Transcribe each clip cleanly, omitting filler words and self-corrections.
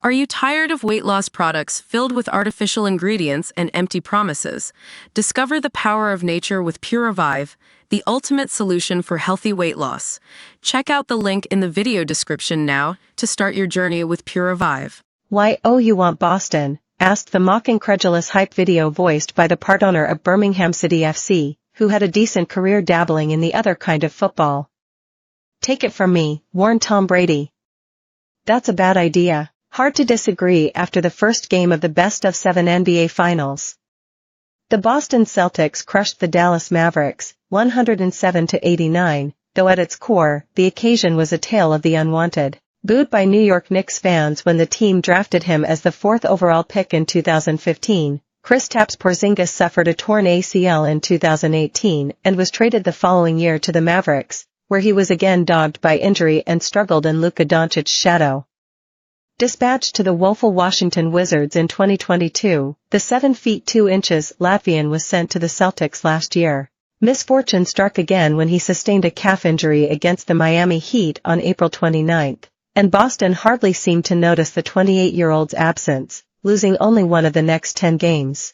Are you tired of weight loss products filled with artificial ingredients and empty promises? Discover the power of nature with Pure Revive, the ultimate solution for healthy weight loss. Check out the link in the video description now to start your journey with Pure Revive. Why you want Boston? Asked the mock-incredulous hype video voiced by the part owner of Birmingham City FC, who had a decent career dabbling in the other kind of football. Take it from me, warned Tom Brady. That's a bad idea. Hard to disagree after the first game of the best-of-7 NBA Finals. The Boston Celtics crushed the Dallas Mavericks, 107-89, though at its core, the occasion was a tale of the unwanted. Booed by New York Knicks fans when the team drafted him as the 4th overall pick in 2015, Kristaps Porzingis suffered a torn ACL in 2018 and was traded the following year to the Mavericks, where he was again dogged by injury and struggled in Luka Doncic's shadow. Dispatched to the woeful Washington Wizards in 2022, the 7 feet 2 inches Latvian was sent to the Celtics last year. Misfortune struck again when he sustained a calf injury against the Miami Heat on April 29, and Boston hardly seemed to notice the 28-year-old's absence, losing only one of the next 10 games.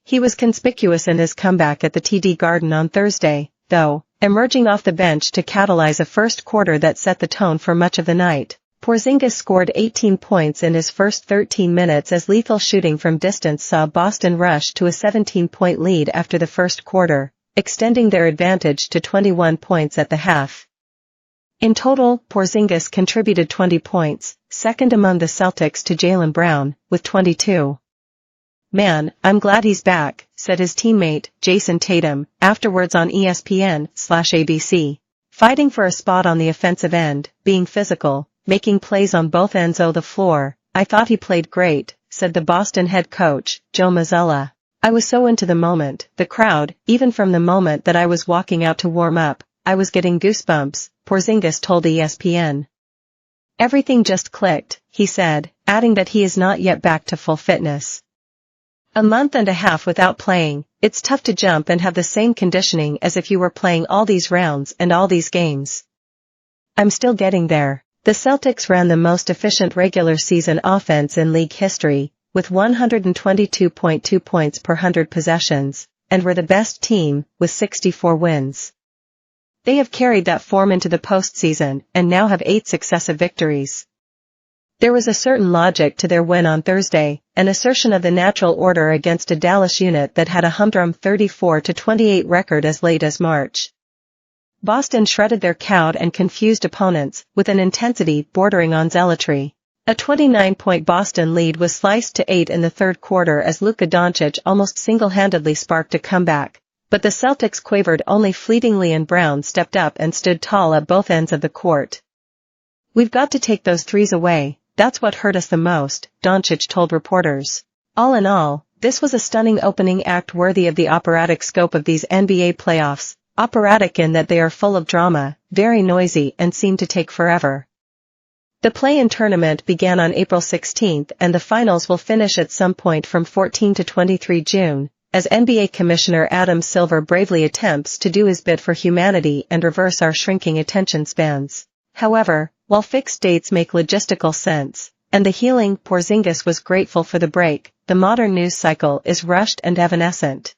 He was conspicuous in his comeback at the TD Garden on Thursday, though, emerging off the bench to catalyze a first quarter that set the tone for much of the night. Porzingis scored 18 points in his first 13 minutes as lethal shooting from distance saw Boston rush to a 17-point lead after the first quarter, extending their advantage to 21 points at the half. In total, Porzingis contributed 20 points, second among the Celtics to Jaylen Brown, with 22. "Man, I'm glad he's back," said his teammate, Jason Tatum, afterwards on ESPN/ABC. "Fighting for a spot on the offensive end, being physical, making plays on both ends of the floor. I thought he played great," said the Boston head coach, Joe Mazzulla. "I was so into the moment, the crowd, even from the moment that I was walking out to warm up, I was getting goosebumps," Porzingis told ESPN. "Everything just clicked," he said, adding that he is not yet back to full fitness. "A month and a half without playing, it's tough to jump and have the same conditioning as if you were playing all these rounds and all these games. I'm still getting there." The Celtics ran the most efficient regular season offense in league history, with 122.2 points per 100 possessions, and were the best team, with 64 wins. They have carried that form into the postseason and now have 8 successive victories. There was a certain logic to their win on Thursday, an assertion of the natural order against a Dallas unit that had a humdrum 34-28 record as late as March. Boston shredded their cowed and confused opponents, with an intensity bordering on zealotry. A 29-point Boston lead was sliced to 8 in the third quarter as Luka Doncic almost single-handedly sparked a comeback, but the Celtics quavered only fleetingly and Brown stepped up and stood tall at both ends of the court. "We've got to take those threes away, that's what hurt us the most," Doncic told reporters. All in all, this was a stunning opening act worthy of the operatic scope of these NBA playoffs. Operatic in that they are full of drama, very noisy and seem to take forever. The play-in tournament began on April 16 and the finals will finish at some point from 14 to 23 June, as NBA Commissioner Adam Silver bravely attempts to do his bit for humanity and reverse our shrinking attention spans. However, while fixed dates make logistical sense, and the healing Porzingis was grateful for the break, the modern news cycle is rushed and evanescent.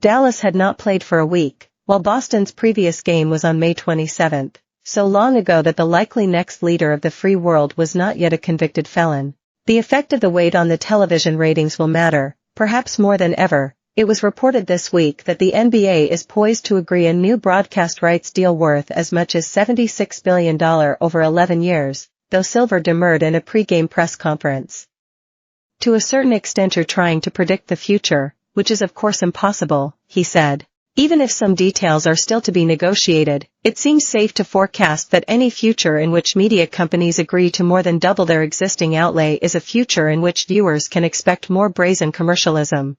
Dallas had not played for a week, while Boston's previous game was on May 27, so long ago that the likely next leader of the free world was not yet a convicted felon. The effect of the weight on the television ratings will matter, perhaps more than ever. It was reported this week that the NBA is poised to agree a new broadcast rights deal worth as much as $76 billion over 11 years, though Silver demurred in a pre-game press conference. "To a certain extent you're trying to predict the future, which is of course impossible," he said. "Even if some details are still to be negotiated, it seems safe to forecast that any future in which media companies agree to more than double their existing outlay is a future in which viewers can expect more brazen commercialism."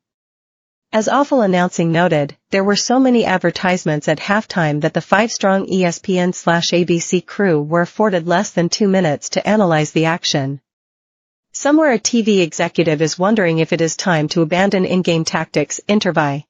As Awful Announcing noted, there were so many advertisements at halftime that the 5-strong ESPN/ABC crew were afforded less than 2 minutes to analyze the action. Somewhere a TV executive is wondering if it is time to abandon in-game tactics, Intervi.